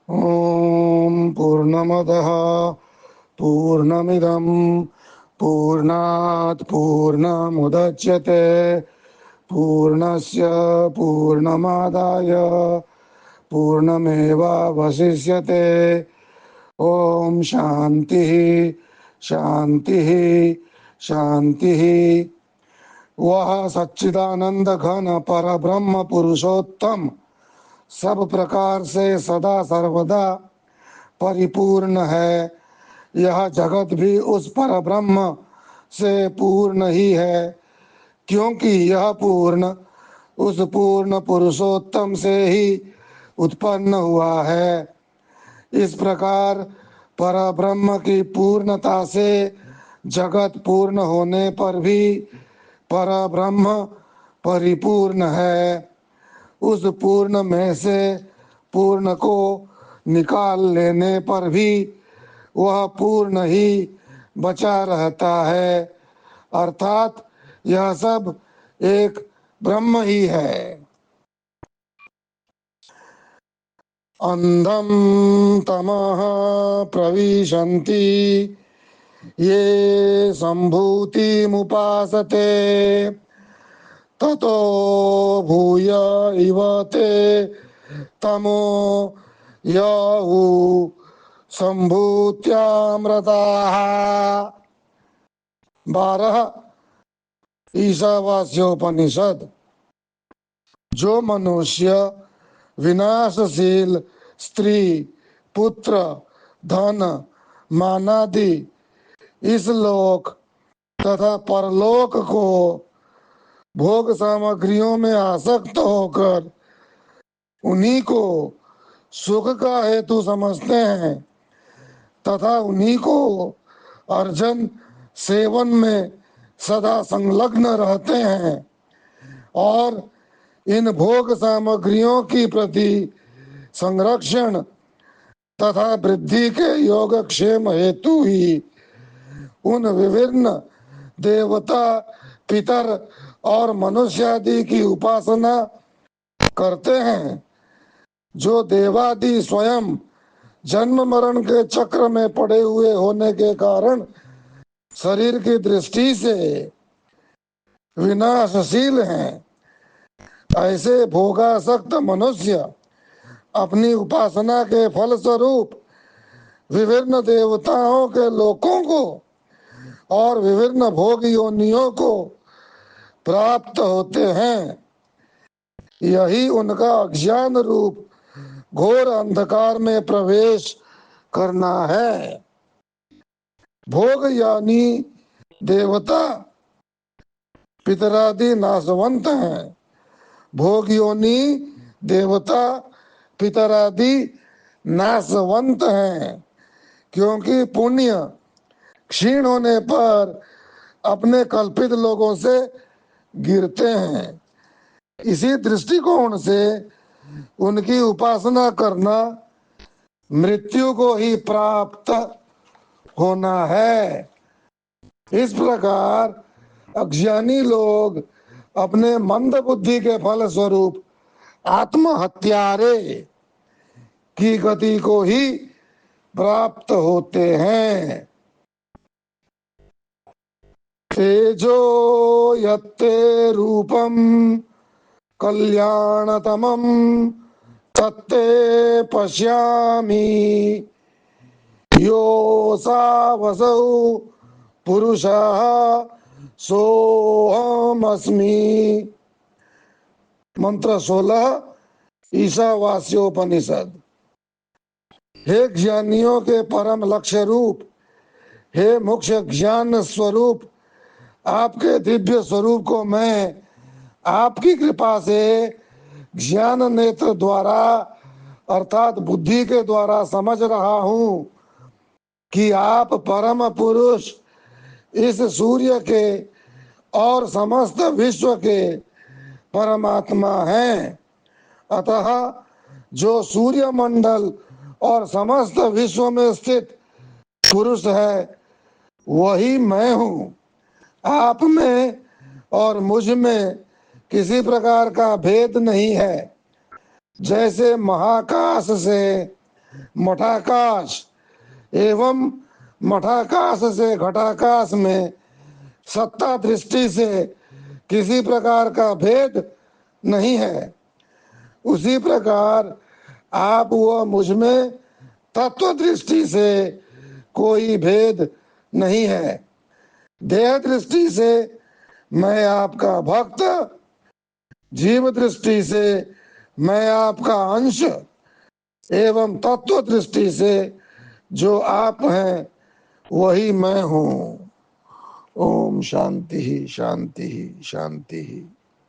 ॐ पूर्णमदः पूर्णमिदं पूर्णात् पूर्णमुदच्यते पूर्णस्य पूर्णमादाय पूर्णमेवावशिष्यते। ॐ शान्तिः शान्तिः शान्तिः। वह सच्चिदानंद घन पर ब्रह्म पुरुषोत्तम सब प्रकार से सदा सर्वदा परिपूर्ण है। यह जगत भी उस पर ब्रह्म से पूर्ण ही है, क्योंकि यह पूर्ण उस पूर्ण पुरुषोत्तम से ही उत्पन्न हुआ है। इस प्रकार पर ब्रह्म की पूर्णता से जगत पूर्ण होने पर भी पर ब्रह्म परिपूर्ण है। उस पूर्ण में से पूर्ण को निकाल लेने पर भी वह पूर्ण ही बचा रहता है, अर्थात यह सब एक ब्रह्म ही है। अंधम तमः प्रविशन्ति ये संभूतिमुपासते ततो भूय इव ते तमो याहु संभूत्यामृताः। 12 ईशावास्योपनिषद। जो मनुष्य विनाशशील स्त्री पुत्र धन मानादि इस लोक तथा परलोक को भोग सामग्रियों में आसक्त होकर उन्हीं को सुख का हेतु समझते हैं तथा उन्हीं को अर्जन सेवन में सदा संलग्न रहते हैं और इन भोग सामग्रियों की प्रति संरक्षण तथा वृद्धि के योगक्षेम हेतु ही उन विभिन्न देवता पितर और मनुष्य आदि की उपासना करते हैं। जो देवादि स्वयं जन्म मरण के चक्र में पड़े हुए होने के कारण शरीर की दृष्टि से विनाशशील हैं, ऐसे भोगासक्त मनुष्य अपनी उपासना के फल स्वरूप विभिन्न देवताओं के लोकों को और विभिन्न भोग योनियों को प्राप्त होते हैं। यही उनका अज्ञान रूप घोर अंधकार में प्रवेश करना है। भोग यानी देवता पितरादि नाशवंत हैं। भोग योनि देवता पितरादि नाशवंत हैं, क्योंकि पुण्य क्षीण होने पर अपने कल्पित लोगों से गिरते हैं। इसी दृष्टिकोण से उनकी उपासना करना मृत्यु को ही प्राप्त होना है। इस प्रकार अज्ञानी लोग अपने मंद बुद्धि के फल स्वरूप आत्महत्यारे की गति को ही प्राप्त होते हैं। तेजो यत्ते रूपम कल्याणतमं तत्ते पश्यामि योऽसा वसौ पुरुषः सोऽहमस्मि। मंत्र 16 ईशावास्योपनिषद। हे ज्ञानियों के परम लक्ष्य रूप, हे मुख्य ज्ञान स्वरूप, आपके दिव्य स्वरूप को मैं आपकी कृपा से ज्ञान नेत्र द्वारा अर्थात बुद्धि के द्वारा समझ रहा हूं कि आप परम पुरुष इस सूर्य के और समस्त विश्व के परमात्मा हैं। अतः जो सूर्य मंडल और समस्त विश्व में स्थित पुरुष है वही मैं हूं। आप में और मुझ में किसी प्रकार का भेद नहीं है। जैसे महाकाश से मठाकाश एवं मठाकाश से घटाकाश में सत्ता दृष्टि से किसी प्रकार का भेद नहीं है, उसी प्रकार आप व मुझ में तत्व दृष्टि से कोई भेद नहीं है। देह दृष्टि से मैं आपका भक्त, जीव दृष्टि से मैं आपका अंश एवं तत्व दृष्टि से जो आप हैं वही मैं हूं। ओम शांति शांति शांति।